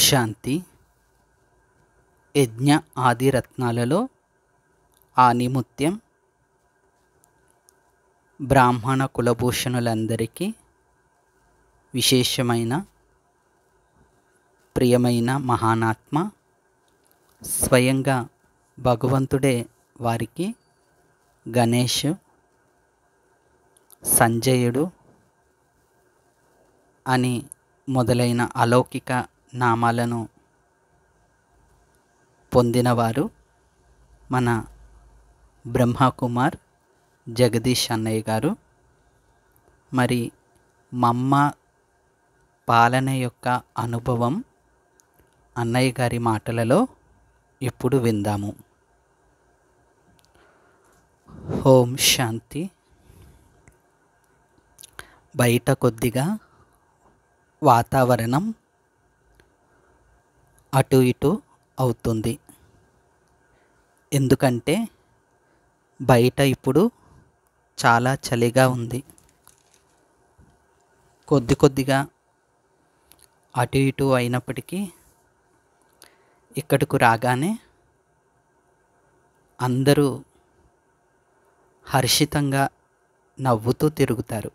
శాంతి. యజ్ఞ ఆదిరత్నాలలో ఆణిముత్యం బ్రాహ్మణ కులభూషణులందరికీ విశేషమైన ప్రియమైన మహానాత్మ స్వయంగా భగవంతుడే వారికి గణేష్, సంజయుడు అని మొదలైన అలౌకిక నామాలను పొందినవారు మన బ్రహ్మకుమార్ జగదీష్ అన్నయ్య గారు. మరి మమ్మ పాలన యొక్క అనుభవం అన్నయ్య గారి మాటలలో ఇప్పుడు విందాము. ఓం శాంతి. బయట కొద్దిగా వాతావరణం అటు ఇటు అవుతుంది. ఎందుకంటే బయట ఇప్పుడు చాలా చలిగా ఉంది. కొద్దిగా అటు ఇటు అయినప్పటికీ ఇక్కడకు రాగానే అందరూ హర్షితంగా నవ్వుతూ తిరుగుతారు.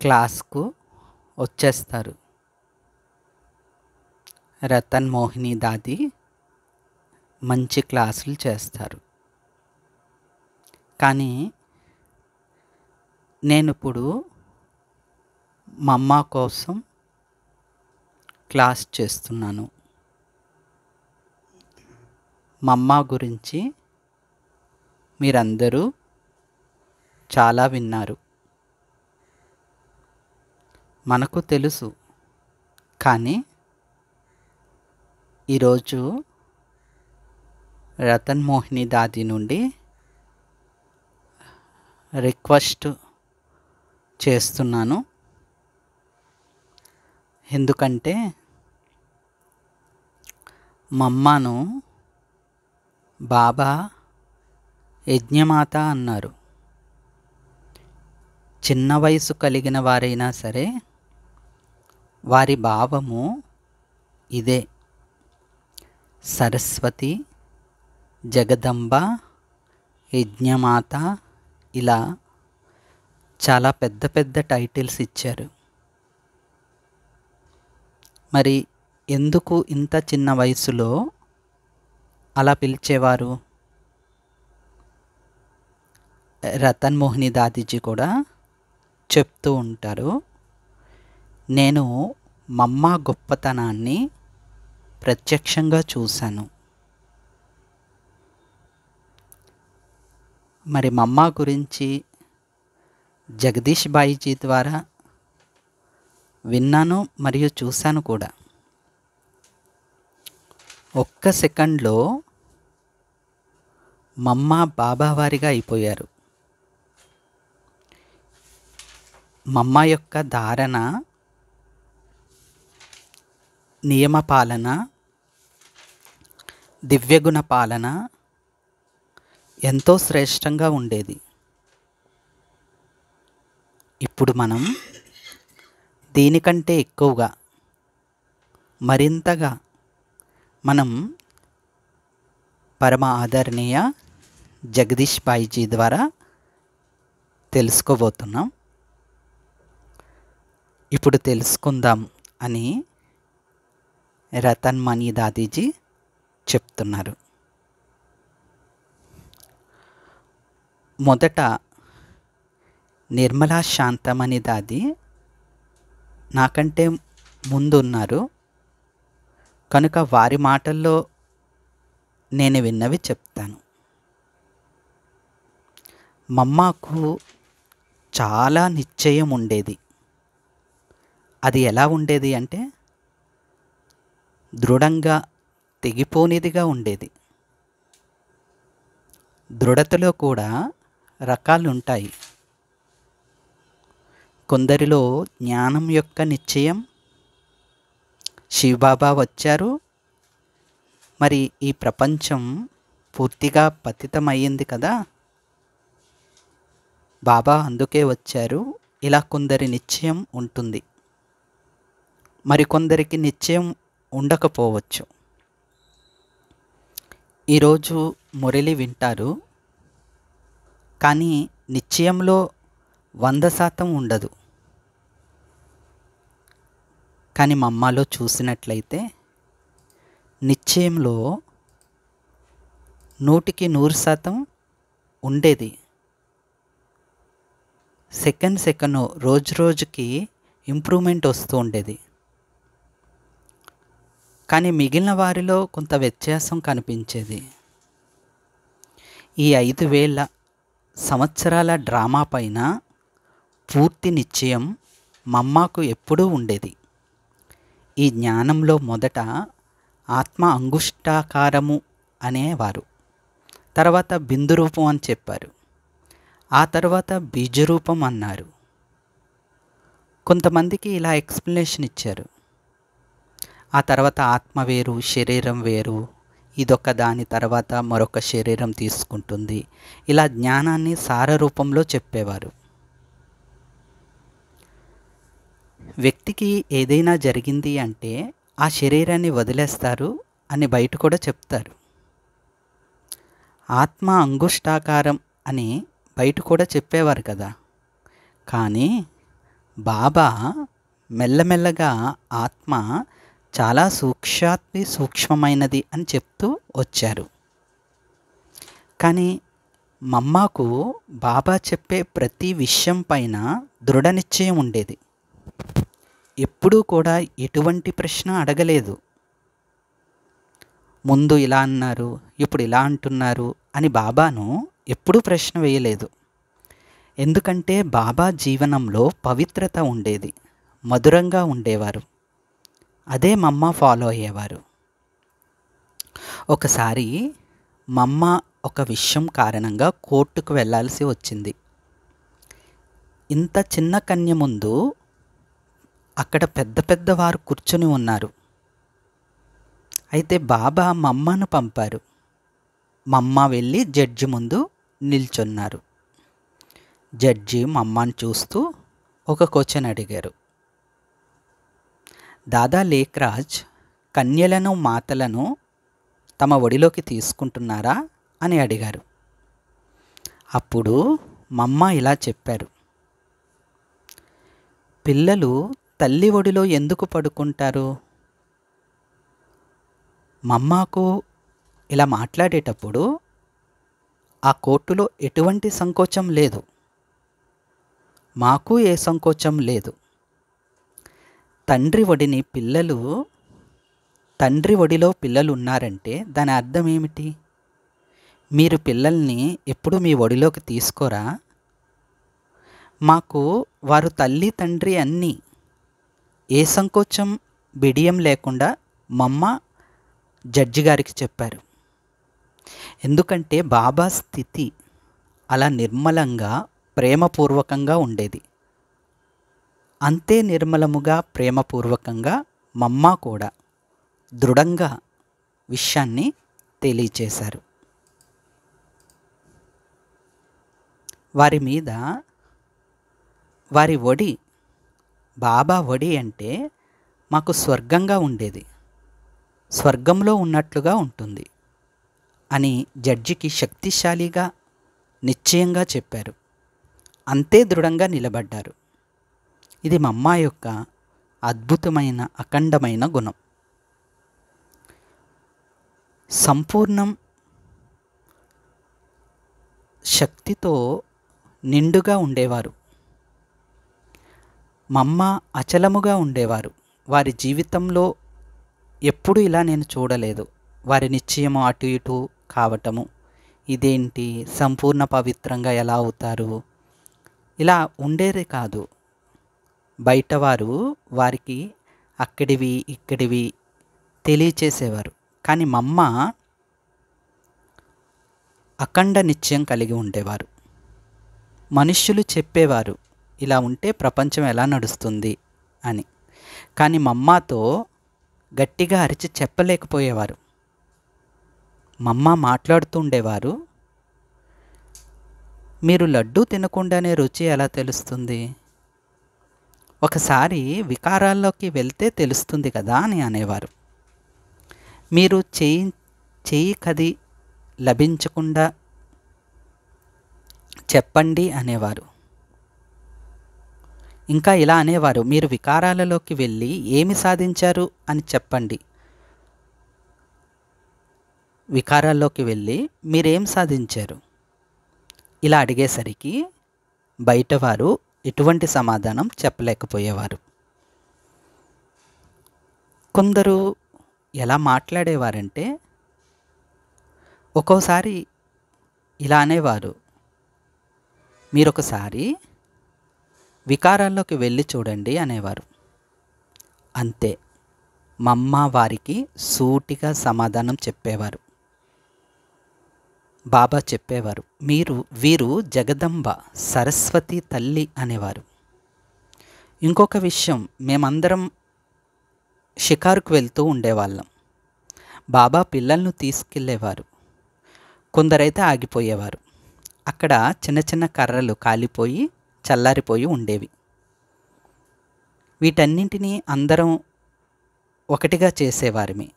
క్లాస్కు వచ్చేస్తారు. రతన్ మోహిని దాది మంచి క్లాసులు చేస్తారు. కానీ నేను ఇప్పుడు మమ్మ కోసం క్లాస్ చేస్తున్నాను. మమ్మ గురించి మీరందరూ చాలా విన్నారు. మనకు తెలుసు, కానీ ఈరోజు రతన్ మోహిని దాది నుండి రిక్వెస్ట్ చేస్తున్నాను. ఎందుకంటే మమ్మను బాబా యజ్ఞమాత అన్నారు. చిన్న వయసు కలిగిన వారైనా సరే వారి భావము ఇదే. సరస్వతి, జగదంబ, యజ్ఞమాత, ఇలా చాలా పెద్ద పెద్ద టైటిల్స్ ఇచ్చారు. మరి ఎందుకు ఇంత చిన్న వయసులో అలా పిలిచేవారు? రతన్ మోహిని దాదీజీ కూడా చెప్తూ ఉంటారు, నేను మమ్మ గొప్పతనాన్ని ప్రత్యక్షంగా చూశాను. మరి మమ్మ గురించి జగదీష్ బాయిజీ ద్వారా విన్నాను మరియు చూశాను కూడా. ఒక్క సెకండ్లో మమ్మ బాబావారిగా అయిపోయారు. మమ్మ యొక్క ధారణ, నియమపాలన, దివ్యగుణ పాలన ఎంతో శ్రేష్టంగా ఉండేది. ఇప్పుడు మనం దీనికంటే ఎక్కువగా మరింతగా మనం పరమ ఆదరణీయ జగదీష్ బాయిజీ ద్వారా తెలుసుకోబోతున్నాం. ఇప్పుడు తెలుసుకుందాం అని రతన్ మణి దాదీజీ చెప్తున్నారు. మొదట నిర్మలా శాంతమణి దాది నాకంటే ముందున్నారు కనుక వారి మాటల్లో నేను విన్నవి చెప్తాను. మమ్మకు చాలా నిశ్చయం ఉండేది. అది ఎలా ఉండేది అంటే దృఢంగా తెగిపోనిదిగా ఉండేది. దృఢతలో కూడా రకాలు ఉంటాయి. కొందరిలో జ్ఞానం యొక్క నిశ్చయం, శివబాబా వచ్చారు, మరి ఈ ప్రపంచం పూర్తిగా పతితమయ్యింది కదా, బాబా అందుకే వచ్చారు, ఇలా కొందరి నిశ్చయం ఉంటుంది. మరికొందరికి నిశ్చయం ఉండకపోవచ్చు. ఈరోజు మురళి వింటారు, కానీ నిశ్చయంలో 100% ఉండదు. కానీ మా అమ్మలో చూసినట్లయితే నిశ్చయంలో 100% ఉండేది. సెకండ్ రోజు రోజుకి ఇంప్రూవ్మెంట్ వస్తూ ఉండేది. కానీ మిగిలిన వారిలో కొంత వ్యత్యాసం కనిపించేది. ఈ 5,000 సంవత్సరాల డ్రామా పైన పూర్తి నిశ్చయం మా అమ్మకు ఎప్పుడూ ఉండేది. ఈ జ్ఞానంలో మొదట ఆత్మ అంగుష్టాకారము అనేవారు, తర్వాత బిందు రూపం అని చెప్పారు, ఆ తర్వాత బీజరూపం అన్నారు. కొంతమందికి ఇలా ఎక్స్ప్లెనేషన్ ఇచ్చారు. ఆ తర్వాత ఆత్మ వేరు, శరీరం వేరు, ఇదొక దాని తర్వాత మరొక శరీరం తీసుకుంటుంది. ఇలా జ్ఞానాన్ని సార రూపంలో చెప్పేవారు. వ్యక్తికి ఏదైనా జరిగింది అంటే ఆ శరీరాన్ని వదిలేస్తారు అని బయట కూడా చెప్తారు. ఆత్మ అంగుష్టాకారం అని బయట కూడా చెప్పేవారు కదా. కానీ బాబా మెల్లమెల్లగా ఆత్మ చాలా సూక్ష్మమైనది అని చెప్తూ వచ్చారు. కానీ మమ్మకు బాబా చెప్పే ప్రతి విషయం పైన దృఢ నిశ్చయం ఉండేది. ఎప్పుడూ కూడా ఎటువంటి ప్రశ్న అడగలేదు. ముందు ఇలా అన్నారు, ఇప్పుడు ఇలా అంటున్నారు అని బాబాను ఎప్పుడూ ప్రశ్న వేయలేదు. ఎందుకంటే బాబా జీవనంలో పవిత్రత ఉండేది, మధురంగా ఉండేవారు. అదే మమ్మ ఫాలో అయ్యేవారు. ఒకసారి మమ్మ ఒక విషయం కారణంగా కోర్టుకు వెళ్ళాల్సి వచ్చింది. ఇంత చిన్న కన్య ముందు అక్కడ పెద్ద పెద్ద వారు కూర్చొని ఉన్నారు. అయితే బాబా మమ్మను పంపారు. మమ్మ వెళ్ళి జడ్జి ముందు నిల్చున్నారు. జడ్జి మమ్మను చూస్తూ ఒక క్వశ్చన్ అడిగారు. దాదా లేఖరాజ్ కన్యలను మాతలను తమ ఒడిలోకి తీసుకుంటున్నారా అని అడిగారు. అప్పుడు మమ్మ ఇలా చెప్పారు, పిల్లలు తల్లి ఒడిలో ఎందుకు పడుకుంటారు? మమ్మకు ఇలా మాట్లాడేటప్పుడు ఆ కోర్టులో ఎటువంటి సంకోచం లేదు, మాకు ఏ సంకోచం లేదు. తండ్రి ఒడిలో పిల్లలు ఉన్నారంటే దాని అర్థం ఏమిటి? మీరు పిల్లల్ని ఎప్పుడు మీ ఒడిలోకి తీసుకోరా? మాకు వారు తల్లి తండ్రి అన్నీ. ఏ సంకోచం బిడియం లేకుండా మమ్మ జడ్జి గారికి చెప్పారు. ఎందుకంటే బాబా స్థితి అలా నిర్మలంగా ప్రేమపూర్వకంగా ఉండేది. అంతే నిర్మలముగా ప్రేమపూర్వకంగా మమ్మ కూడా దృఢంగా విషయాన్ని తెలియచేశారు. వారి మీద వారి ఒడి, బాబా ఒడి అంటే మాకు స్వర్గంగా ఉండేది, స్వర్గంలో ఉన్నట్లుగా ఉంటుంది అని జడ్జికి శక్తిశాలిగా నిశ్చయంగా చెప్పారు. అంతే దృఢంగా నిలబడ్డారు. ఇది మమ్మ యొక్క అద్భుతమైన అఖండమైన గుణం. సంపూర్ణం శక్తితో నిండుగా ఉండేవారు. మమ్మ అచలముగా ఉండేవారు. వారి జీవితంలో ఎప్పుడు ఇలా నేను చూడలేదు. వారి నిశ్చయము అటు ఇటు కావటము, ఇదేంటి సంపూర్ణ పవిత్రంగా ఎలా అవుతారు, ఇలా ఉండేది కాదు. బయటవారు వారికి అక్కడివి ఇక్కడివి తెలియచేసేవారు. కానీ మమ్మ అఖండ నిశ్చయం కలిగి ఉండేవారు. మనుష్యులు చెప్పేవారు ఇలా ఉంటే ప్రపంచం ఎలా నడుస్తుంది అని. కానీ మమ్మతో గట్టిగా అరిచి చెప్పలేకపోయేవారు. మమ్మ మాట్లాడుతూ ఉండేవారు, మీరు లడ్డూ తినకుండానే రుచి ఎలా తెలుస్తుంది? ఒకసారి వికారాల్లోకి వెళ్తే తెలుస్తుంది కదా అని అనేవారు. మీరు చెయ్యి కది లభించకుండా చెప్పండి అనేవారు. ఇంకా ఇలా అనేవారు, మీరు వికారాలలోకి వెళ్ళి ఏమి సాధించారు అని చెప్పండి. వికారాల్లోకి వెళ్ళి మీరేం సాధించారు ఇలా అడిగేసరికి బయటవారు ఎటువంటి సమాధానం చెప్పలేకపోయేవారు. కొందరు ఎలా మాట్లాడేవారంటే, ఒక్కోసారి ఇలా అనేవారు, మీరొకసారి వికారాల్లోకి వెళ్ళి చూడండి అనేవారు. అంతే, మమ్మ వారికి సూటిగా సమాధానం చెప్పేవారు. బాబా చెప్పేవారు, వీరు జగదంబ సరస్వతి తల్లి అనేవారు. ఇంకొక విషయం, మేమందరం షికారుకు వెళ్తూ ఉండేవాళ్ళం. బాబా పిల్లలను తీసుకెళ్ళేవారు. కొందరైతే ఆగిపోయేవారు. అక్కడ చిన్న చిన్న కర్రలు కాలిపోయి చల్లారిపోయి ఉండేవి. వీటన్నింటినీ అందరం ఒకటిగా చేసేవారిమి.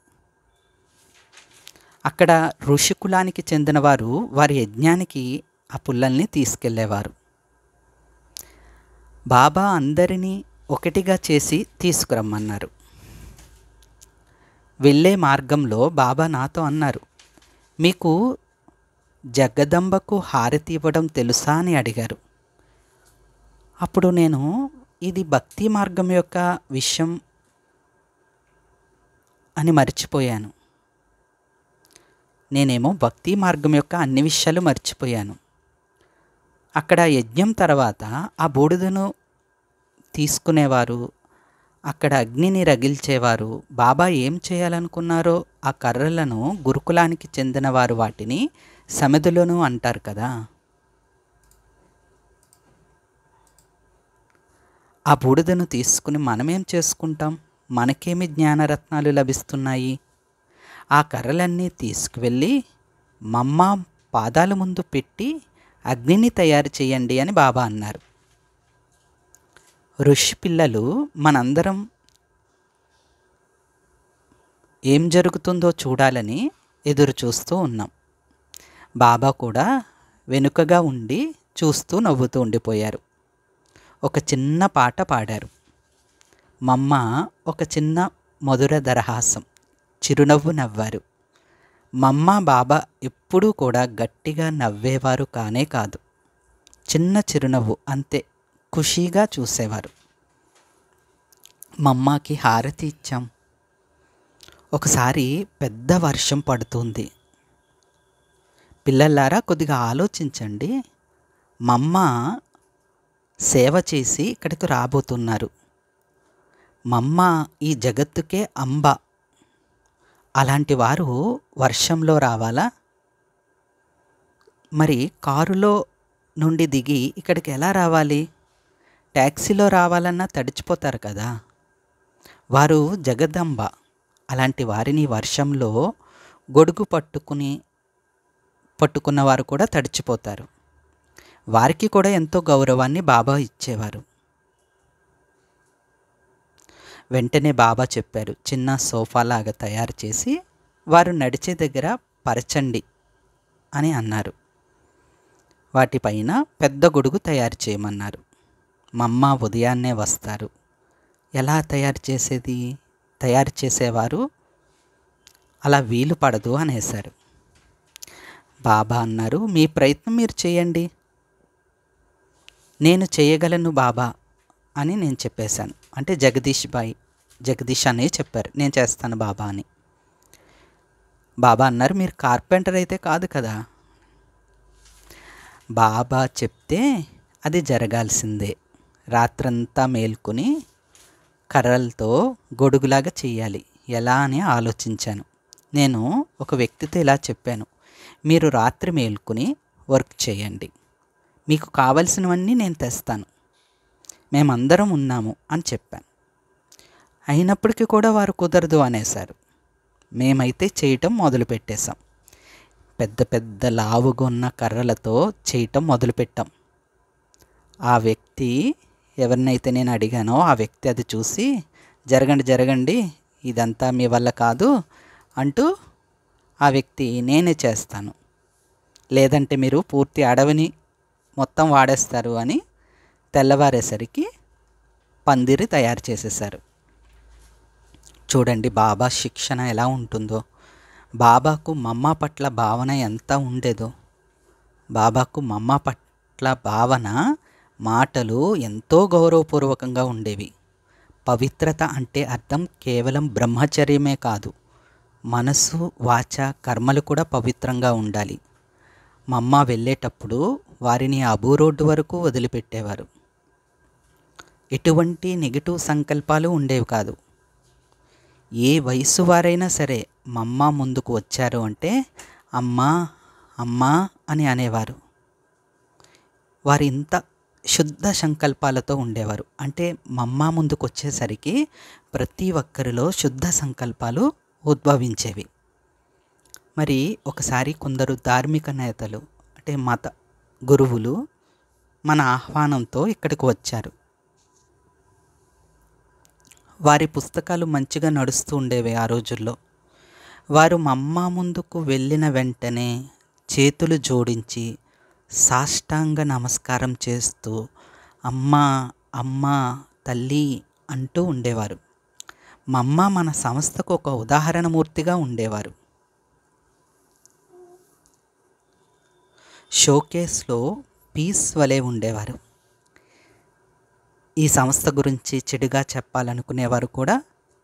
అక్కడ ఋషికులానికి చెందినవారు వారి యజ్ఞానికి ఆ పుల్లల్ని తీసుకెళ్ళేవారు. బాబా అందరినీ ఒకటిగా చేసి తీసుకురమ్మన్నారు. వెళ్ళే మార్గంలో బాబా నాతో అన్నారు, మీకు జగదంబకు హారతి ఇవ్వడం తెలుసా అని అడిగారు. అప్పుడు నేను ఇది భక్తి మార్గం యొక్క విషయం అని మర్చిపోయాను. నేనేమో భక్తి మార్గం యొక్క అన్ని విషయాలు మర్చిపోయాను. అక్కడ యజ్ఞం తర్వాత ఆ బూడిదను తీసుకునేవారు, అక్కడ అగ్నిని రగిల్చేవారు. బాబా ఏం చేయాలనుకున్నారో ఆ కర్రలను గురుకులానికి చెందినవారు వాటిని సమిధులను అంటారు కదా, ఆ బూడిదను తీసుకుని మనమేం చేసుకుంటాం? మనకేమి జ్ఞానరత్నాలు లభిస్తున్నాయి? ఆ కర్రలన్నీ తీసుకువెళ్ళి మమ్మ పాదాల ముందు పెట్టి అగ్నిని తయారు చేయండి అని బాబా అన్నారు. ఋషి పిల్లలు మనందరం ఏం జరుగుతుందో చూడాలని ఎదురు చూస్తూ ఉన్నాం. బాబా కూడా వెనుకగా ఉండి చూస్తూ నవ్వుతూ ఉండిపోయారు. ఒక చిన్న పాట పాడారు. మమ్మ ఒక చిన్న మధుర దరహాసం, చిరునవ్వు నవ్వారు. మమ్మ బాబా ఎప్పుడూ కూడా గట్టిగా నవ్వేవారు కానే కాదు. చిన్న చిరునవ్వు అంతే, ఖుషీగా చూసేవారు. మమ్మకి హారతి ఇచ్చాం. ఒకసారి పెద్ద వర్షం పడుతుంది. పిల్లలారా కొద్దిగా ఆలోచించండి. మమ్మ సేవ చేసి ఇక్కడికి రాబోతున్నారు. మమ్మ ఈ జగత్తుకే అంబ. అలాంటి వారు వర్షంలో రావాలా? మరి కారులో నుండి దిగి ఇక్కడికి ఎలా రావాలి? ట్యాక్సీలో రావాలన్నా తడిచిపోతారు కదా. వారు జగదంబ. అలాంటి వారిని వర్షంలో గొడుగు పట్టుకున్న వారు కూడా తడిచిపోతారు. వారికి కూడా ఎంతో గౌరవాన్ని బాబా ఇచ్చేవారు. వెంటనే బాబా చెప్పారు, చిన్న సోఫాలాగా తయారు చేసి వారు నడిచే దగ్గర పరచండి అని అన్నారు. వాటిపైన పెద్ద గొడుగు తయారు చేయమన్నారు. మమ్మ ఉదయాన్నే వస్తారు. ఎలా తయారు చేసేది? తయారు చేసేవారు అలా వీలు పడదు అనేశారు. బాబా అన్నారు, మీ ప్రయత్నం మీరు చేయండి, నేను చేయగలను బాబా అని నేను చెప్పేశాను. అంటే జగదీష్ అనే చెప్పారు, నేను చేస్తాను బాబా అని. బాబా అన్నారు, మీరు కార్పెంటర్ అయితే కాదు కదా. బాబా చెప్తే అది జరగాల్సిందే. రాత్రంతా మేల్కొని కర్రలతో గొడుగులాగా చేయాలి. ఎలా అని ఆలోచించాను. నేను ఒక వ్యక్తితో ఇలా చెప్పాను, మీరు రాత్రి మేల్కొని వర్క్ చేయండి, మీకు కావలసినవన్నీ నేను తెస్తాను, మేమందరం ఉన్నాము అని చెప్పాను. అయినప్పటికీ కూడా వారు కుదరదు అనేశారు. మేమైతే చేయటం మొదలుపెట్టేశాం. పెద్ద పెద్ద లావుగా ఉన్న కర్రలతో చేయటం మొదలుపెట్టాం. ఆ వ్యక్తి ఎవరినైతే నేను అడిగానో ఆ వ్యక్తి అది చూసి జరగండి జరగండి, ఇదంతా మీ వల్ల కాదు అంటూ ఆ వ్యక్తి నేనే చేస్తాను, లేదంటే మీరు పూర్తి అడవిని మొత్తం వాడేస్తారు అని తెల్లవారేసరికి పందిరి తయారు చేసేశారు. చూడండి బాబా శిక్షణ ఎలా ఉంటుందో, బాబాకు మమ్మ పట్ల భావన ఎంత ఉండేదో. బాబాకు మమ్మ పట్ల భావన, మాటలు ఎంతో గౌరవపూర్వకంగా ఉండేవి. పవిత్రత అంటే అర్థం కేవలం బ్రహ్మచర్యమే కాదు, మనసు వాచ కర్మలు కూడా పవిత్రంగా ఉండాలి. మమ్మ వెళ్ళేటప్పుడు వారిని అబూ రోడ్డు వరకు వదిలిపెట్టేవారు. ఎటువంటి నెగిటివ్ సంకల్పాలు ఉండేవి కాదు. ఏ వయసు వారైనా సరే మమ్మ ముందుకు వచ్చారు అంటే అమ్మా అమ్మా అని అనేవారు. వారు ఇంత శుద్ధ సంకల్పాలతో ఉండేవారు. అంటే మమ్మ ముందుకు వచ్చేసరికి ప్రతి ఒక్కరిలో శుద్ధ సంకల్పాలు ఉద్భవించేవి. మరి ఒకసారి కొందరు ధార్మిక నేతలు అంటే మత గురువులు మన ఆహ్వానంతో ఇక్కడికి వచ్చారు. వారి పుస్తకాలు మంచిగా నడుస్తూ ఉండేవి ఆ రోజుల్లో. వారు మమ్మ ముందుకు వెళ్ళిన వెంటనే చేతులు జోడించి సాష్టాంగ నమస్కారం చేస్తూ అమ్మా అమ్మా తల్లి అంటూ ఉండేవారు. మమ్మ మన సంస్థకు ఒక ఉదాహరణమూర్తిగా ఉండేవారు. షోకేస్లో పీస్ వలె ఉండేవారు. ఈ సంస్థ గురించి చెడుగా చెప్పాలనుకునేవారు కూడా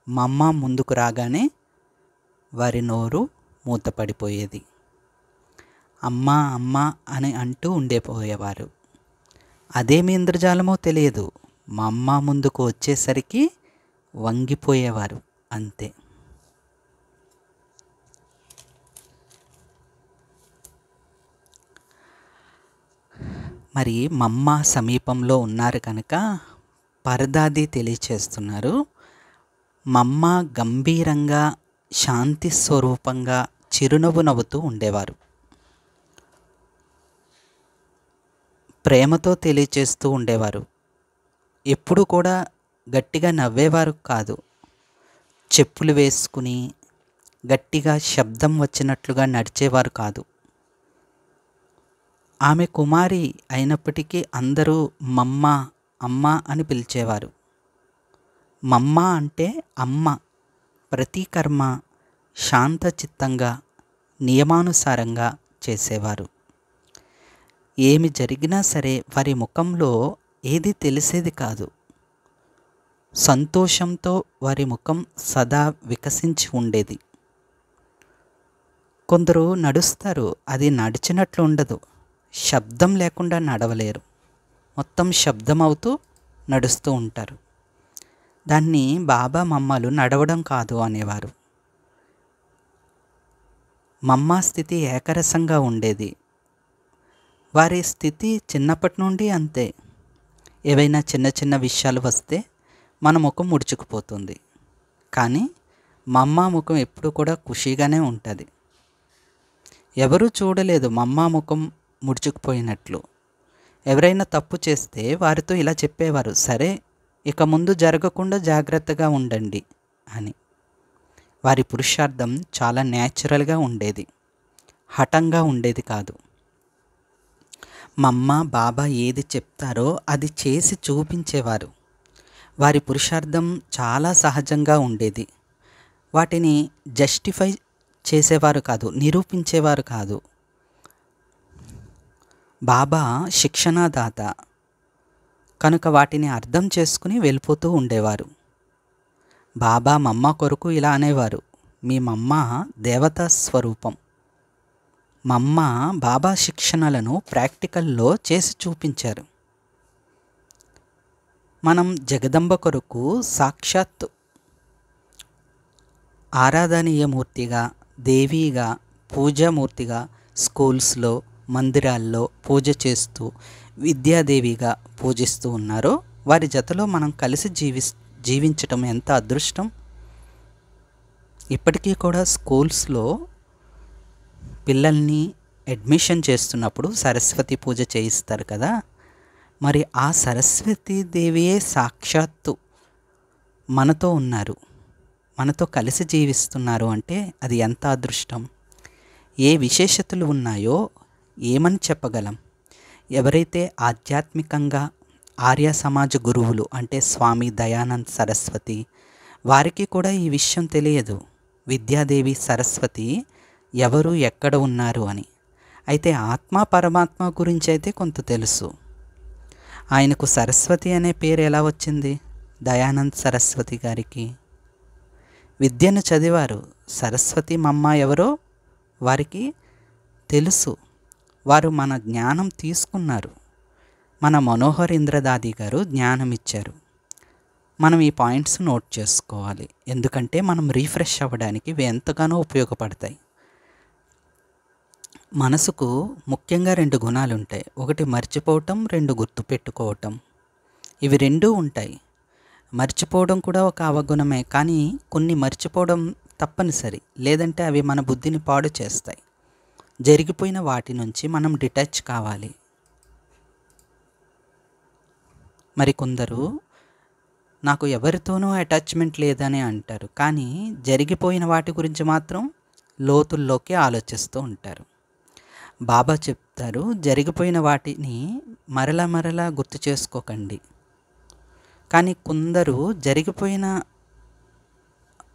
మమ్మ ముందుకు రాగానే వారి నోరు మూతపడిపోయేది. అమ్మా అమ్మా అని అంటూ ఉండిపోయేవారు. అదేమి ఇంద్రజాలమో తెలియదు, మమ్మ ముందుకు వచ్చేసరికి వంగిపోయేవారు అంతే. మరి మమ్మ సమీపంలో ఉన్నారు కనుక పరదాది తెలియచేస్తున్నారు. మమ్మ గంభీరంగా శాంతి స్వరూపంగా చిరునవ్వు నవ్వుతూ ఉండేవారు. ప్రేమతో తెలియచేస్తూ ఉండేవారు. ఎప్పుడు కూడా గట్టిగా నవ్వేవారు కాదు. చెప్పులు వేసుకుని గట్టిగా శబ్దం వచ్చినట్లుగా నడిచేవారు కాదు. ఆమె కుమారి అయినప్పటికీ అందరూ మమ్మ అమ్మ అని పిలిచేవారు. మమ్మ అంటే అమ్మ. ప్రతి కర్మ శాంతచిత్తంగా నియమానుసారంగా చేసేవారు. ఏమి జరిగినా సరే వారి ముఖంలో ఏది తెలిసేది కాదు. సంతోషంతో వారి ముఖం సదా వికసించి ఉండేది. కొందరు నడుస్తారు, అది నడిచినట్లు ఉండదు. శబ్దం లేకుండా నడవలేరు, మొత్తం శబ్దం అవుతూ నడుస్తూ ఉంటారు. దాన్ని బాబా మమ్మలు నడవడం కాదు అనేవారు. మమ్మ స్థితి ఏకరసంగా ఉండేది. వారి స్థితి చిన్నప్పటి నుండి అంతే. ఏవైనా చిన్న చిన్న విషయాలు వస్తే మన ముఖం ముడుచుకుపోతుంది. కానీ మమ్మ ముఖం ఎప్పుడు కూడా ఖుషీగానే ఉంటుంది. ఎవరూ చూడలేదు మమ్మ ముఖం ముడుచుకుపోయినట్లు. ఎవరైనా తప్పు చేస్తే వారితో ఇలా చెప్పేవారు, సరే ఇక ముందు జరగకుండా జాగ్రత్తగా ఉండండి అని. వారి పురుషార్థం చాలా న్యాచురల్గా ఉండేది, హఠంగా ఉండేది కాదు. మమ్మ బాబా ఏది చెప్తారో అది చేసి చూపించేవారు. వారి పురుషార్థం చాలా సహజంగా ఉండేది. వాటిని జస్టిఫై చేసేవారు కాదు, నిరూపించేవారు కాదు. బాబా శిక్షణాదాత కనుక వాటిని అర్థం చేసుకుని వెళ్ళిపోతూ ఉండేవారు. బాబా మమ్మ కొరకు ఇలా అనేవారు, మీ మమ్మ దేవతా స్వరూపం. మమ్మ బాబా శిక్షణలను ప్రాక్టికల్లో చేసి చూపించారు. మనం జగదంబ కొరకు సాక్షాత్ ఆరాధనీయమూర్తిగా, దేవీగా, పూజామూర్తిగా స్కూల్స్లో మందిరాల్లో పూజ చేస్తూ విద్యాదేవిగా పూజిస్తూ ఉన్నారో వారి జతలో మనం కలిసి జీవించటం ఎంత అదృష్టం. ఇప్పటికీ కూడా స్కూల్స్లో పిల్లల్ని అడ్మిషన్ చేస్తున్నప్పుడు సరస్వతి పూజ చేయిస్తారు కదా. మరి ఆ సరస్వతీ దేవియే సాక్షాత్తు మనతో ఉన్నారు, మనతో కలిసి జీవిస్తున్నారు అంటే అది ఎంత అదృష్టం. ఏ విశేషతలు ఉన్నాయో ఏమని చెప్పగలం. ఎవరైతే ఆధ్యాత్మికంగా ఆర్య సమాజ గురువులు అంటే స్వామి దయానంద్ సరస్వతి, వారికి కూడా ఈ విషయం తెలియదు, విద్యాదేవి సరస్వతి ఎవరు ఎక్కడ ఉన్నారు అని. అయితే ఆత్మ పరమాత్మ గురించి అయితే కొంత తెలుసు. ఆయనకు సరస్వతి అనే పేరు ఎలా వచ్చింది? దయానంద్ సరస్వతి గారికి విద్యను చదివారు. సరస్వతి మమ్మ ఎవరో వారికి తెలుసు. వారు మన జ్ఞానం తీసుకున్నారు. మన మనోహర్ ఇంద్రదాది గారు జ్ఞానం ఇచ్చారు. మనం ఈ పాయింట్స్ నోట్ చేసుకోవాలి, ఎందుకంటే మనం రీఫ్రెష్ అవ్వడానికి ఇవి ఎంతగానో ఉపయోగపడతాయి. మనసుకు ముఖ్యంగా 2 గుణాలు ఉంటాయి. ఒకటి మర్చిపోవటం, 2 గుర్తుపెట్టుకోవటం. ఇవి రెండూ ఉంటాయి. మర్చిపోవడం కూడా ఒక అవగుణమే, కానీ కొన్ని మర్చిపోవడం తప్పనిసరి, లేదంటే అవి మన బుద్ధిని పాడు చేస్తాయి. జరిగిపోయిన వాటి నుంచి మనం డిటాచ్ కావాలి. మరి కొందరు నాకు ఎవరితోనూ అటాచ్మెంట్ లేదని అంటారు, కానీ జరిగిపోయిన వాటి గురించి మాత్రం లోతుల్లోకి ఆలోచిస్తూ ఉంటారు. బాబా చెప్తారు, జరిగిపోయిన వాటిని మరలా గుర్తు చేసుకోకండి. కానీ కొందరు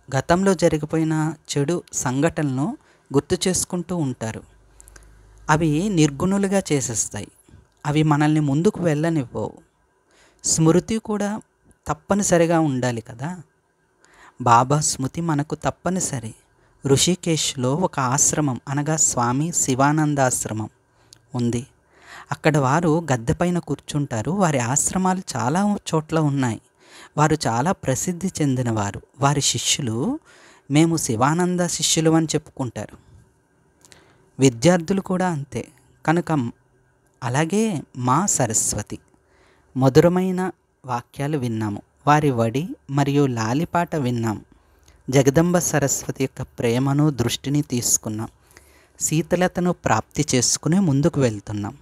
గతంలో జరిగిపోయిన చెడు సంఘటనలను గుర్తు చేసుకుంటూ ఉంటారు. అవి నిర్గుణులుగా చేసేస్తాయి. అవి మనల్ని ముందుకు వెళ్ళనివ్వవు. స్మృతి కూడా తప్పనిసరిగా ఉండాలి కదా. బాబా స్మృతి మనకు తప్పనిసరి. ఋషికేశ్లో ఒక ఆశ్రమం అనగా స్వామి శివానందాశ్రమం ఉంది. అక్కడ వారు గద్దెపైన కూర్చుంటారు. వారి ఆశ్రమాలు చాలా చోట్ల ఉన్నాయి. వారు చాలా ప్రసిద్ధి చెందినవారు. వారి శిష్యులు మేము శివానంద శిష్యులు అని చెప్పుకుంటారు. విద్యార్థులు కూడా అంతే. కనుక అలాగే మా సరస్వతి మధురమైన వాక్యాలు విన్నాము. వారి వడి మరియు లాలిపాట విన్నాం. జగదంబ సరస్వతి యొక్క ప్రేమను దృష్టిని తీసుకున్నాం. శీతలతను ప్రాప్తి చేసుకుని ముందుకు వెళ్తున్నాం.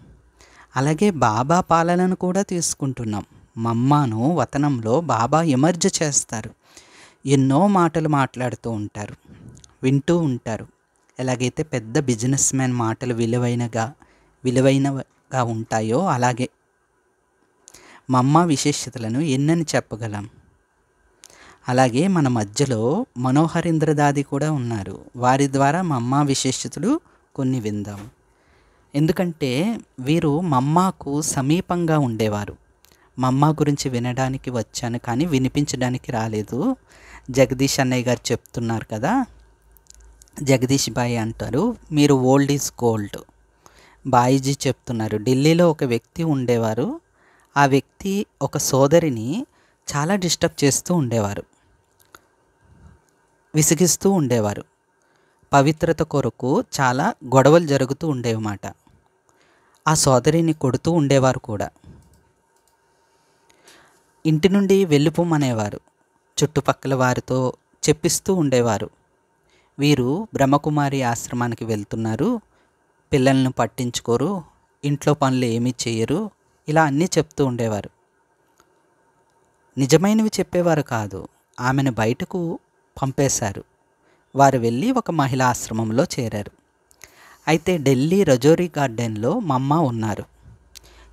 అలాగే బాబా పాలనను కూడా తీసుకుంటున్నాం. మమ్మాను వతనంలో బాబా ఎమర్జ్ చేస్తారు. ఎన్నో మాటలు మాట్లాడుతూ ఉంటారు, వింటూ ఉంటారు. ఎలాగైతే పెద్ద బిజినెస్ మ్యాన్ మాటలు విలువైనగా ఉంటాయో అలాగే మమ్మ విశేషతలను ఎన్నని చెప్పగలం. అలాగే మన మధ్యలో మనోహరీంద్రదాది కూడా ఉన్నారు. వారి ద్వారా మమ్మ విశేషతలు కొన్ని విందాం. ఎందుకంటే వీరు మమ్మాకు సమీపంగా ఉండేవారు. మమ్మ గురించి వినడానికి వచ్చాను కానీ వినిపించడానికి రాలేదు. జగదీష్ అన్నయ్య గారు చెప్తున్నారు కదా, జగదీష్ బాయ్ అంటారు, మీరు ఓల్డ్ ఈజ్ గోల్డ్. బాయిజీ చెప్తున్నారు, ఢిల్లీలో ఒక వ్యక్తి ఉండేవారు. ఆ వ్యక్తి ఒక సోదరిని చాలా డిస్టర్బ్ చేస్తూ ఉండేవారు, విసిగిస్తూ ఉండేవారు. పవిత్రత కొరకు చాలా గొడవలు జరుగుతూ ఉండేవన్నమాట. ఆ సోదరిని కొడుతూ ఉండేవారు కూడా. ఇంటి నుండి వెళ్ళిపోమనేవారు. చుట్టుపక్కల వారితో చెప్పిస్తూ ఉండేవారు, వీరు బ్రహ్మకుమారి ఆశ్రమానికి వెళ్తున్నారు, పిల్లలను పట్టించుకోరు, ఇంట్లో పనులు ఏమీ చేయరు, ఇలా అన్నీ చెప్తూ ఉండేవారు. నిజమైనవి చెప్పేవారు కాదు. ఆమెను బయటకు పంపేశారు. వారు వెళ్ళి ఒక మహిళా ఆశ్రమంలో చేరారు. అయితే ఢిల్లీ రజోరీ గార్డెన్లో మమ్మ ఉన్నారు.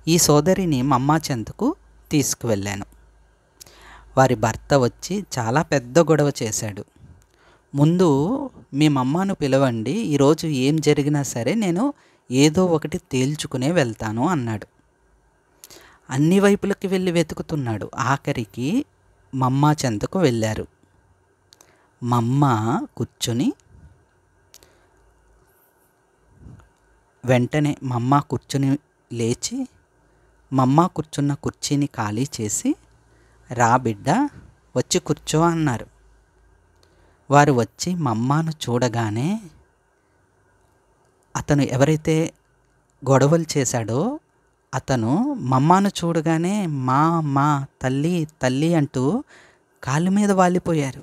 ఈ సోదరిని మమ్మ చెంతకు తీసుకువెళ్ళాను. వారి భర్త వచ్చి చాలా పెద్ద గొడవ చేశాడు. ముందు మీ మమ్మను పిలవండి, ఈరోజు ఏం జరిగినా సరే నేను ఏదో ఒకటి తేల్చుకునే వెళ్తాను అన్నాడు. అన్ని వైపులకి వెళ్ళి వెతుకుతున్నాడు. ఆఖరికి మమ్మ చెంతకు వెళ్ళారు. మమ్మ కూర్చుని వెంటనే మమ్మ కూర్చుని లేచి మమ్మ కూర్చున్న కుర్చీని ఖాళీ చేసి, రా బిడ్డ వచ్చి కూర్చో అన్నారు. వారు వచ్చి మమ్మను చూడగానే అతను ఎవరైతే గొడవలు చేశాడో అతను మమ్మను చూడగానే మా తల్లి తల్లి అంటూ కాళ్ళ మీద వాలిపోయారు.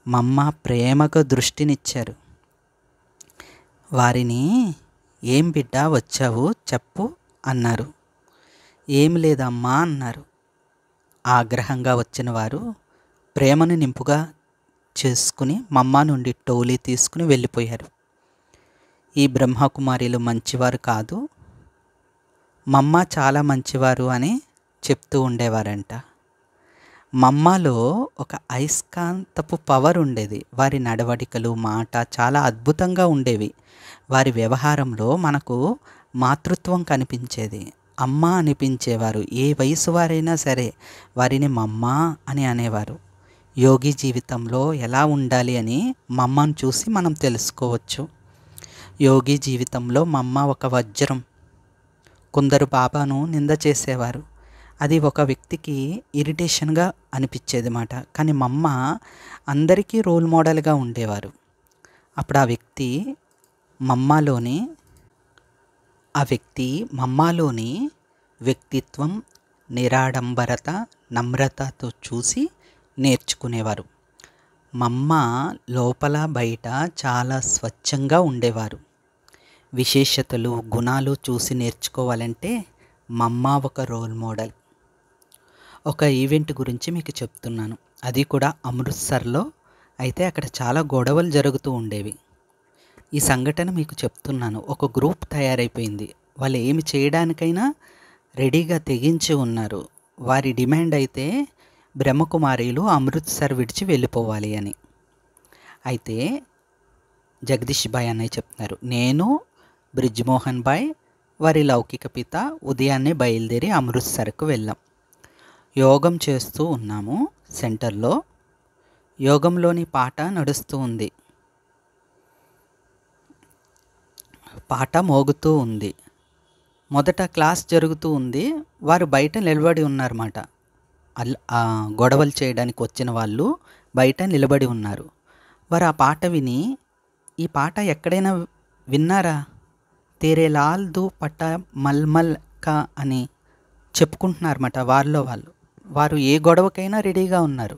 మమ్మ ప్రేమగా దృష్టినిచ్చారు. వారిని ఏం బిడ్డ వచ్చావు చెప్పు అన్నారు. ఏం లేదమ్మా అన్నారు. ఆగ్రహంగా వచ్చిన వారు ప్రేమను నింపుగా చేసుకుని మమ్మ నుండి టోలీ తీసుకుని వెళ్ళిపోయారు. ఈ బ్రహ్మకుమారిలు మంచివారు కాదు, మమ్మ చాలా మంచివారు అని చెప్తూ ఉండేవారంట. మమ్మలో ఒక అయస్కాంతపు పవర్ ఉండేది. వారి నడవడికలు, మాట చాలా అద్భుతంగా ఉండేవి. వారి వ్యవహారంలో మనకు మాతృత్వం కనిపించేది. అమ్మ అనిపించేవారు. ఏ వయసు వారైనా సరే వారిని మమ్మ అని అనేవారు. యోగి జీవితంలో ఎలా ఉండాలి అని మమ్మను చూసి మనం తెలుసుకోవచ్చు. యోగి జీవితంలో మమ్మ ఒక వజ్రం. కొందరు బాబాను నింద చేసేవారు. అది ఒక వ్యక్తికి ఇరిటేషన్గా అనిపించేది మాట. కానీ మమ్మ అందరికీ రోల్ మోడల్గా ఉండేవారు. అప్పుడు ఆ వ్యక్తి మమ్మలోని వ్యక్తిత్వం, నిరాడంబరత, నమ్రతతో చూసి నేర్చుకునేవారు. మమ్మ లోపల బయట చాలా స్వచ్ఛంగా ఉండేవారు. విశేషతలు, గుణాలు చూసి నేర్చుకోవాలంటే మమ్మ ఒక రోల్ మోడల్. ఒక ఈవెంట్ గురించి మీకు చెప్తున్నాను. అది కూడా అమృత్సర్లో. అయితే అక్కడ చాలా గొడవలు జరుగుతూ ఉండేవి. ఈ సంఘటన మీకు చెప్తున్నాను. ఒక గ్రూప్ తయారైపోయింది. వాళ్ళు ఏమి చేయడానికైనా రెడీగా తెగించి ఉన్నారు. వారి డిమాండ్ అయితే బ్రహ్మకుమారీలు అమృత్సర్ విడిచి వెళ్ళిపోవాలి అని. అయితే జగదీష్ భాయ్ అన్నయ్య చెప్తున్నారు, నేను బ్రిజ్మోహన్ భాయ్ వారి లౌకిక పిత ఉదయాన్నే బయలుదేరి అమృత్సర్కు వెళ్ళాం. యోగం చేస్తూ ఉన్నాము. సెంటర్లో యోగంలోని పాట నడుస్తూ ఉంది. పాట మోగుతూ ఉంది. మొదట క్లాస్ జరుగుతూ ఉంది. వారు బయట నిలబడి ఉన్నారన్నమాట. గొడవలు చేయడానికి వచ్చిన వాళ్ళు బయట నిలబడి ఉన్నారు. వారు ఆ పాట విని, ఈ పాట ఎక్కడైనా విన్నారా? తేరే లాల్ దు పట మల్మల్ కా అని చెప్పుకుంటున్నారన్నమాట వారిలో వాళ్ళు. వారు ఏ గొడవకైనా రెడీగా ఉన్నారు.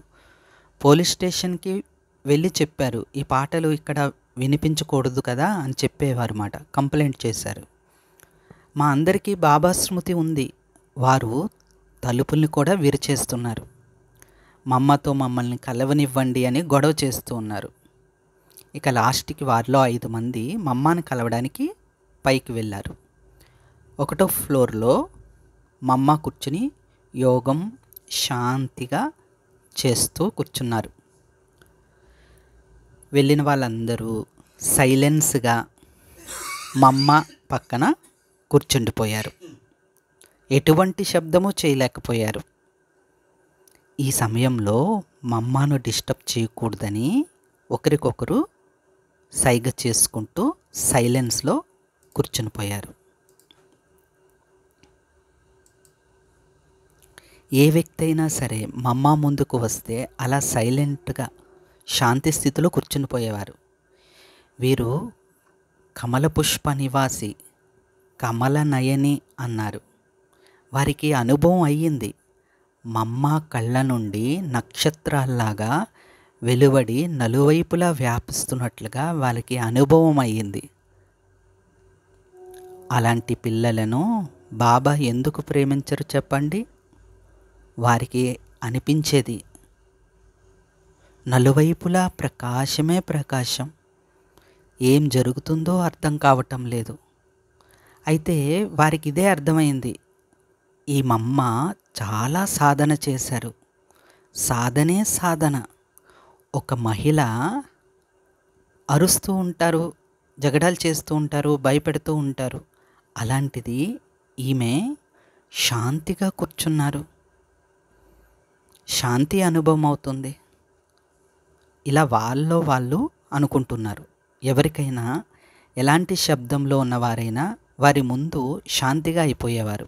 పోలీస్ స్టేషన్కి వెళ్ళి చెప్పారు, ఈ పాటలు ఇక్కడ వినిపించకూడదు కదా అని చెప్పేవారు మాట. కంప్లైంట్ చేశారు. మా అందరికీ బాబా స్మృతి ఉంది. వారు తలుపుల్ని కూడా విరిచేస్తున్నారు. మమ్మతో మమ్మల్ని కలవనివ్వండి అని గొడవ చేస్తూ ఉన్నారు. ఇక లాస్ట్కి వారిలో 5 మంది మమ్మని కలవడానికి పైకి వెళ్ళారు. 1వ ఫ్లోర్లో మమ్మ కూర్చుని యోగం శాంతిగా చేస్తూ కూర్చున్నారు. వెళ్ళిన వాళ్ళందరూ సైలెన్స్గా మమ్మ పక్కన కూర్చుండిపోయారు. ఎటువంటి శబ్దము చేయలేకపోయారు. ఈ సమయంలో మమ్మను డిస్టర్బ్ చేయకూడదని ఒకరికొకరు సైగ చేసుకుంటూ సైలెన్స్లో కూర్చునిపోయారు. ఏ వ్యక్తి అయినా సరే మమ్మ ముందుకు వస్తే అలా సైలెంట్గా శాంతి స్థితిలో కూర్చునిపోయేవారు. వీరు కమల పుష్ప నివాసి, కమల నయని అన్నారు. వారికి అనుభవం అయ్యింది. మమ్మ కళ్ళ నుండి నక్షత్రాల్లాగా వెలువడి నలువైపులా వ్యాపిస్తున్నట్లుగా వాళ్ళకి అనుభవం అయ్యింది. అలాంటి పిల్లలను బాబా ఎందుకు ప్రేమించరు చెప్పండి? వారికి అనిపించేది నలువైపులా ప్రకాశమే ప్రకాశం. ఏం జరుగుతుందో అర్థం కావటం లేదు. అయితే వారికి ఇదే అర్థమైంది. ఈ మమ్మ చాలా సాధన చేశారు. సాధనే సాధన. ఒక మహిళ అరుస్తూ ఉంటారు, జగడాలు చేస్తూ ఉంటారు, భయపెడుతూ ఉంటారు. అలాంటిది ఈమె శాంతిగా కూర్చున్నారు. శాంతి అనుభవం అవుతుంది. ఇలా వాళ్ళు అనుకుంటున్నారు. ఎవరికైనా ఎలాంటి శబ్దంలో ఉన్నవారైనా వారి ముందు శాంతిగా అయిపోయేవారు.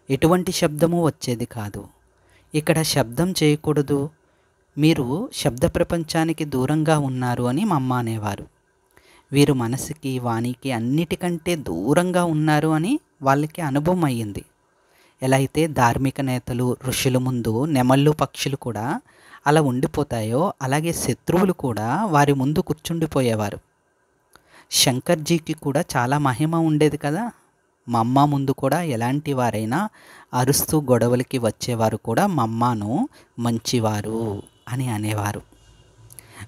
ఎటువంటి శబ్దము వచ్చేది కాదు. ఇక్కడ శబ్దం చేయకూడదు, మీరు శబ్ద ప్రపంచానికి దూరంగా ఉన్నారు అని మమ్మ అనేవారు. వీరు మనసుకి, వాణికి అన్నిటికంటే దూరంగా ఉన్నారు అని వాళ్ళకి అనుభవం అయ్యింది. ఎలా అయితే ధార్మిక నేతలు, ఋషుల ముందు నెమళ్ళు, పక్షులు కూడా అలా ఉండిపోతాయో అలాగే శత్రువులు కూడా వారి ముందు కూర్చుండిపోయేవారు. శంకర్జీకి కూడా చాలా మహిమ ఉండేది కదా. మమ్మ ముందు కూడా ఎలాంటి వారైనా అరుస్తూ గొడవలకి వచ్చేవారు కూడా మమ్మను మంచివారు అని అనేవారు.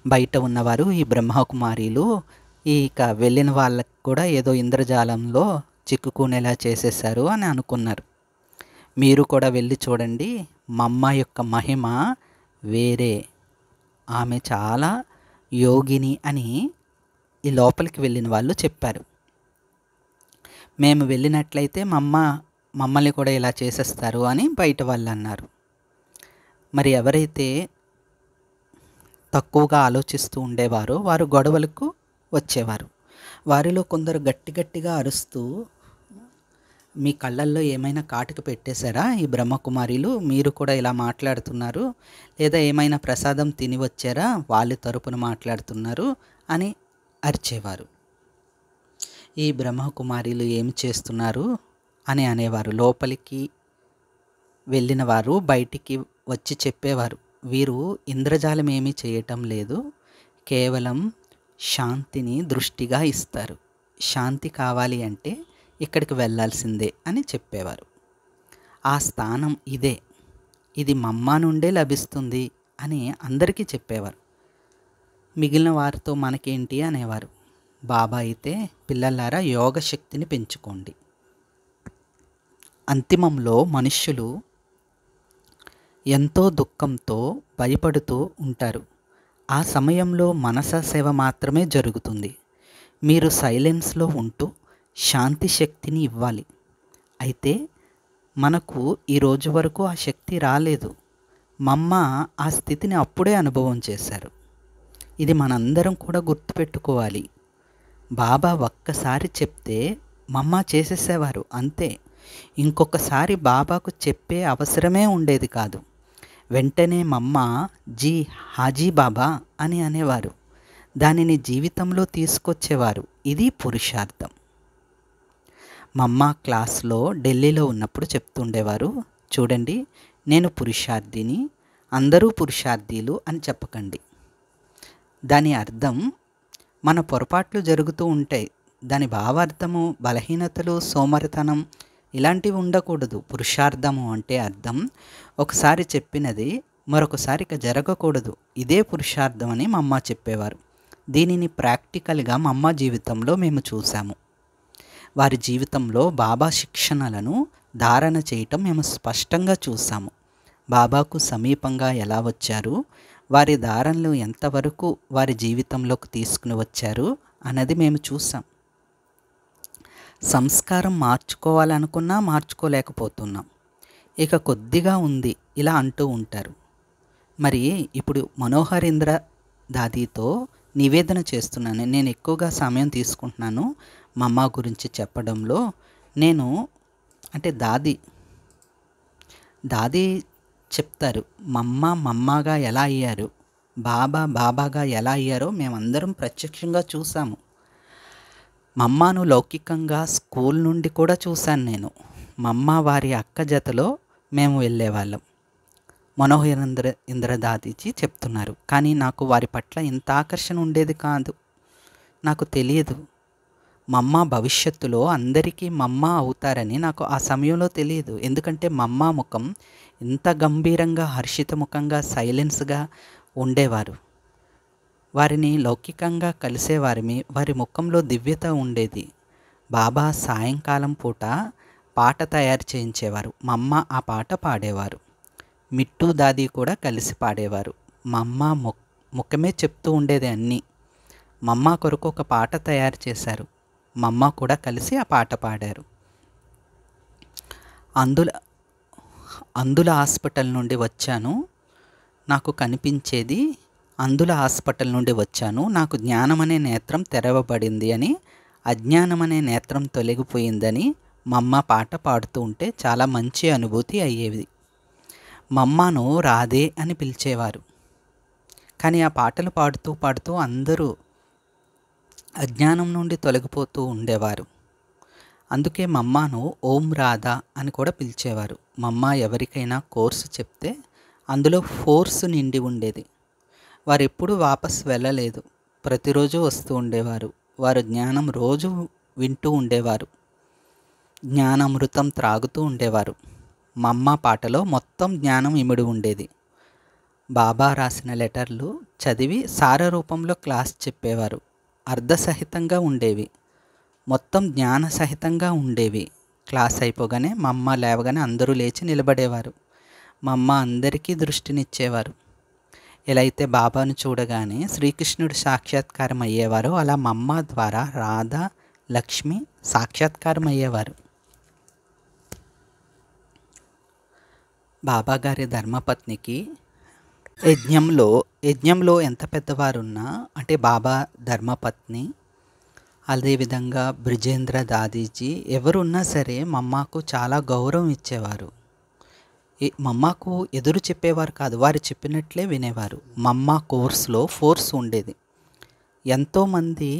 బయట ఉన్నవారు ఈ బ్రహ్మకుమారీలు ఇక వెళ్ళిన వాళ్ళకి కూడా ఏదో ఇంద్రజాలంలో చిక్కుకునేలా చేసేసారు అని అనుకున్నారు. మీరు కూడా వెళ్ళి చూడండి, మమ్మ యొక్క మహిమ వేరే, ఆమె చాలా యోగిని అని ఈ లోపలికి వెళ్ళిన వాళ్ళు చెప్పారు. మేము వెళ్ళినట్లయితే మమ్మల్ని కూడా ఇలా చేసేస్తారు అని బయట వాళ్ళు అన్నారు. మరి ఎవరైతే తక్కువగా ఆలోచిస్తూ ఉండేవారో వారు గొడవలకు వచ్చేవారు. వారిలో కొందరు గట్టి గట్టిగా అరుస్తూ, మీ కళ్ళల్లో ఏమైనా కాటుక పెట్టేశారా ఈ బ్రహ్మకుమారీలు, మీరు కూడా ఇలా మాట్లాడుతున్నారు, లేదా ఏమైనా ప్రసాదం తిని వచ్చారా, వాళ్ళ తరపున మాట్లాడుతున్నారు అని అరిచేవారు. ఈ బ్రహ్మకుమారీలు ఏమి చేస్తున్నారు అని అనేవారు. లోపలికి వెళ్ళిన వారు బయటికి వచ్చి చెప్పేవారు, వీరు ఇంద్రజాలం ఏమీ చేయటం లేదు, కేవలం శాంతిని దృష్టిగా ఇస్తారు, శాంతి కావాలి అంటే ఇక్కడికి వెళ్ళాల్సిందే అని చెప్పేవారు. ఆ స్థానం ఇదే, ఇది మమ్మ నుండే లభిస్తుంది అని అందరికీ చెప్పేవారు. మిగిలిన వారితో మనకేంటి అనేవారు. బాబా అయితే, పిల్లలారా యోగ శక్తిని పెంచుకోండి. అంతిమంలో మనుష్యులు ఎంతో దుఃఖంతో భయపడుతూ ఉంటారు. ఆ సమయంలో మనస సేవ మాత్రమే జరుగుతుంది. మీరు సైలెన్స్లో ఉంటూ శాంతి శక్తిని ఇవ్వాలి. అయితే మనకు ఈ రోజు వరకు ఆ శక్తి రాలేదు. మమ్మ ఆ స్థితిని అప్పుడే అనుభవం చేశారు. ఇది మనందరం కూడా గుర్తుపెట్టుకోవాలి. బాబా ఒక్కసారి చెప్తే మమ్మ చేసేసేవారు అంతే. ఇంకొకసారి బాబాకు చెప్పే అవసరమే ఉండేది కాదు. వెంటనే మమ్మ జీ హాజీ బాబా అని అనేవారు. దానిని జీవితంలో తీసుకొచ్చేవారు. ఇది పురుషార్థం. మమ్మ క్లాస్లో ఢిల్లీలో ఉన్నప్పుడు చెప్తుండేవారు, చూడండి, నేను పురుషార్థిని, అందరూ పురుషార్థీలు అని చెప్పకండి. దాని అర్థం మన పొరపాట్లు జరుగుతూ ఉంటాయి. దాని భావార్థము బలహీనతలు, సోమరితనం ఇలాంటివి ఉండకూడదు. పురుషార్థము అంటే అర్థం ఒకసారి చెప్పినది మరొకసారి ఇక జరగకూడదు. ఇదే పురుషార్థం అని మమ్మ చెప్పేవారు. దీనిని ప్రాక్టికల్గా మమ్మ జీవితంలో మేము చూసాము. వారి జీవితంలో బాబా శిక్షణలను ధారణ చేయటం మేము స్పష్టంగా చూసాము. బాబాకు సమీపంగా ఎలా వచ్చారు, వారి ధారణలు ఎంతవరకు వారి జీవితంలోకి తీసుకుని వచ్చారు అన్నది మేము చూసాం. సంస్కారం మార్చుకోవాలనుకున్నా మార్చుకోలేకపోతున్నాం. ఇక కొద్దిగా ఉంది ఇలా అంటూ ఉంటారు. మరి ఇప్పుడు మనోహరేంద్ర దాదీతో నివేదన చేస్తున్నాను. నేను ఎక్కువగా సమయం తీసుకుంటున్నాను మమ్మ గురించి చెప్పడంలో. నేను అంటే దాదీ చెప్తారు, మమ్మగా ఎలా అయ్యారు, బాబాగా ఎలా అయ్యారో మేమందరం ప్రత్యక్షంగా చూసాము. మమ్మను లౌకికంగా స్కూల్ నుండి కూడా చూశాను నేను. మమ్మ వారి అక్క జతలో మేము వెళ్ళేవాళ్ళం. మనోహరేంద్ర దాదీజీ చెప్తున్నారు. కానీ నాకు వారి పట్ల ఇంత ఆకర్షణ ఉండేది కాదు. నాకు తెలియదు మమ్మ భవిష్యత్తులో అందరికీ మమ్మ అవుతారని నాకు ఆ సమయంలో తెలియదు. ఎందుకంటే మమ్మ ముఖం ఇంత గంభీరంగా, హర్షిత ముఖంగా, సైలెన్స్గా ఉండేవారు. వారిని లౌకికంగా కలిసేవారిని, వారి ముఖంలో దివ్యత ఉండేది. బాబా సాయంకాలం పూట పాట తయారు చేయించేవారు. మమ్మ ఆ పాట పాడేవారు. మిట్టు దాది కూడా కలిసి పాడేవారు. మమ్మ ముఖమే చెప్తూ ఉండేది అన్నీ. మమ్మ కొరకు ఒక పాట తయారు చేశారు. మమ్మ కూడా కలిసి ఆ పాట పాడారు. అందుల హాస్పిటల్ నుండి వచ్చాను, నాకు కనిపించేది అందుల హాస్పిటల్ నుండి వచ్చాను, నాకు జ్ఞానం అనే నేత్రం తెరవబడింది అని, అజ్ఞానం అనే నేత్రం తొలగిపోయిందని మమ్మ పాట పాడుతూ ఉంటే చాలా మంచి అనుభూతి అయ్యేది. మమ్మను రాధే అని పిలిచేవారు. కానీ ఆ పాటలు పాడుతూ పాడుతూ అందరూ అజ్ఞానం నుండి తొలగిపోతూ ఉండేవారు. అందుకే మమ్మను ఓం రాధా అని కూడా పిలిచేవారు. మమ్మ ఎవరికైనా కోర్సు చెప్తే అందులో ఫోర్స్ నిండి ఉండేది. వారు ఎప్పుడూ వాపస్ వెళ్ళలేదు. ప్రతిరోజు వస్తూ ఉండేవారు. వారు జ్ఞానం రోజు వింటూ ఉండేవారు. జ్ఞానామృతం త్రాగుతూ ఉండేవారు. మమ్మ పాటలో మొత్తం జ్ఞానం ఇమిడి ఉండేది. బాబా రాసిన లెటర్లు చదివి సార రూపంలో క్లాస్ చెప్పేవారు. అర్ధసహితంగా ఉండేవి, మొత్తం జ్ఞాన సహితంగా ఉండేవి. క్లాస్ అయిపోగానే మమ్మ లేవగానే అందరూ లేచి నిలబడేవారు. మమ్మ అందరికీ దృష్టినిచ్చేవారు. ఎలా అయితే బాబాను చూడగానే శ్రీకృష్ణుడు సాక్షాత్కారం అయ్యేవారో అలా మమ్మ ద్వారా రాధ లక్ష్మి సాక్షాత్కారం అయ్యేవారు. బాబాగారి ధర్మపత్నికి యజ్ఞంలో ఎంత పెద్దవారున్నా అంటే బాబా ధర్మపత్ని, అదేవిధంగా బ్రిజేంద్ర దాదీజీ ఎవరున్నా సరే మమ్మకు చాలా గౌరవం ఇచ్చేవారు. మమ్మకు ఎదురు చెప్పేవారు కాదు, వారు చెప్పినట్లే వినేవారు. మమ్మ కోర్సులో ఫోర్స్ ఉండేది. ఎంతోమంది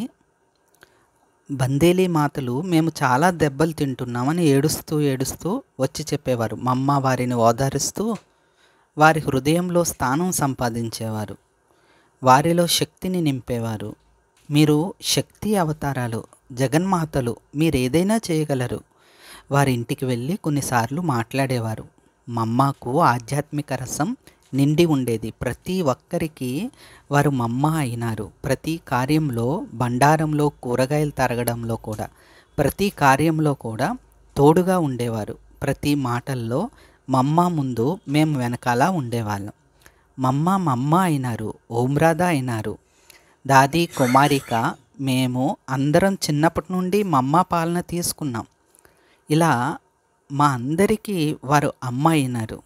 బందేలీ మాతలు మేము చాలా దెబ్బలు తింటున్నామని ఏడుస్తూ వచ్చి చెప్పేవారు. మమ్మ వారిని ఓదారుస్తూ వారి హృదయంలో స్థానం సంపాదించేవారు, వారిలో శక్తిని నింపేవారు. మీరు శక్తి అవతారాలు, జగన్మాతలు, మీరు ఏదైనా చేయగలరు. వారి ఇంటికి వెళ్ళి కొన్నిసార్లు మాట్లాడేవారు. మమ్మకు ఆధ్యాత్మిక రసం నిండి ఉండేది. ప్రతి ఒక్కరికి వారు మమ్మ అయినారు. ప్రతి కార్యంలో, బండారంలో, కూరగాయలు తరగడంలో కూడా, ప్రతి కార్యంలో కూడా తోడుగా ఉండేవారు. ప్రతి మాటల్లో మమ్మ ముందు మేము వెనకాల ఉండేవాళ్ళం. మమ్మ అయినారు, ఓంరాధా అయినారు, దాది కుమారిక. మేము అందరం చిన్నప్పటి నుండి మమ్మ పాలన తీసుకున్నాం. ఇలా మా అందరికీ వారు అమ్మ అయినారు.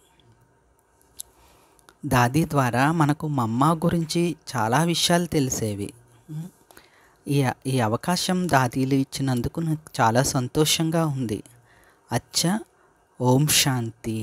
దాది ద్వారా మనకు మమ్మ గురించి చాలా విషయాలు తెలిసేవి. ఈ అవకాశం దాదీలు ఇచ్చినందుకు నాకు చాలా సంతోషంగా ఉంది. అచ్చా, ఓం శాంతి.